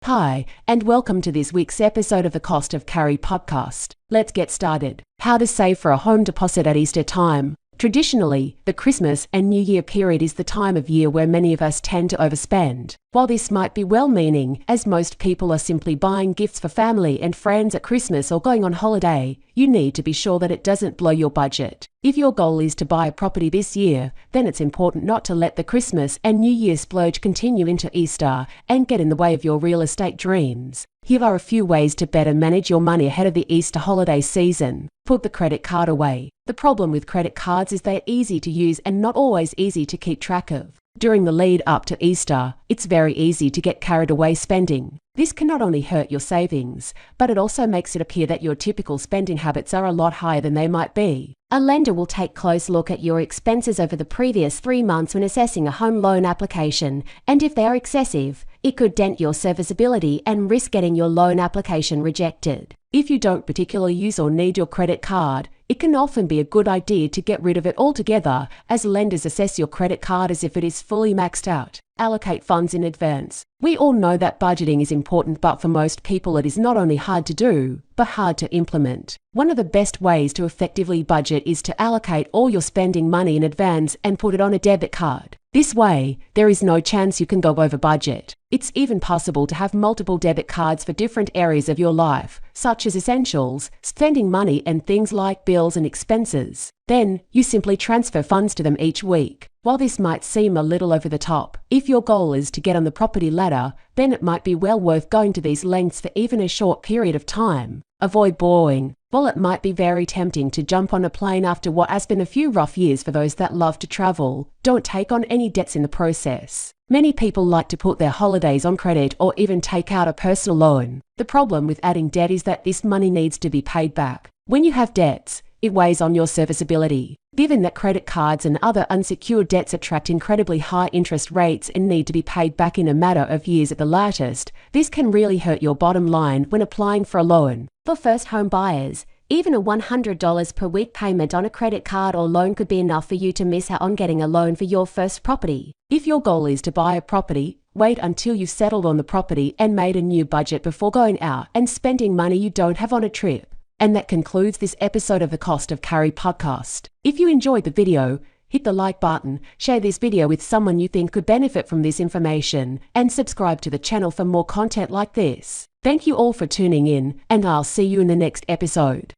Hi, and welcome to this week's episode of the Cost of Carry podcast. Let's get started. How to save for a home deposit at Easter time. Traditionally, the Christmas and New Year period is the time of year where many of us tend to overspend. While this might be well-meaning, as most people are simply buying gifts for family and friends at Christmas or going on holiday, you need to be sure that it doesn't blow your budget. If your goal is to buy a property this year, then it's important not to let the Christmas and New Year splurge continue into Easter and get in the way of your real estate dreams. Here are a few ways to better manage your money ahead of the Easter holiday season. Put the credit card away. The problem with credit cards is they're easy to use and not always easy to keep track of. During the lead up to Easter, it's very easy to get carried away spending. This can not only hurt your savings, but it also makes it appear that your typical spending habits are a lot higher than they might be. A lender will take a close look at your expenses over the previous 3 months when assessing a home loan application, and if they are excessive, it could dent your serviceability and risk getting your loan application rejected. If you don't particularly use or need your credit card, it can often be a good idea to get rid of it altogether, as lenders assess your credit card as if it is fully maxed out. Allocate funds in advance. We all know that budgeting is important, but for most people it is not only hard to do, but hard to implement. One of the best ways to effectively budget is to allocate all your spending money in advance and put it on a debit card. This way, there is no chance you can go over budget. It's even possible to have multiple debit cards for different areas of your life, such as essentials, spending money, and things like bills and expenses. Then, you simply transfer funds to them each week. While this might seem a little over the top, if your goal is to get on the property ladder, then it might be well worth going to these lengths for even a short period of time. Avoid borrowing. While it might be very tempting to jump on a plane after what has been a few rough years for those that love to travel, don't take on any debts in the process. Many people like to put their holidays on credit or even take out a personal loan. The problem with adding debt is that this money needs to be paid back. When you have debts, it weighs on your serviceability. Given that credit cards and other unsecured debts attract incredibly high interest rates and need to be paid back in a matter of years at the latest, this can really hurt your bottom line when applying for a loan. For first home buyers, even a $100 per week payment on a credit card or loan could be enough for you to miss out on getting a loan for your first property. If your goal is to buy a property, wait until you've settled on the property and made a new budget before going out and spending money you don't have on a trip. And that concludes this episode of the Cost of Carry podcast. If you enjoyed the video, hit the like button, share this video with someone you think could benefit from this information, and subscribe to the channel for more content like this. Thank you all for tuning in, and I'll see you in the next episode.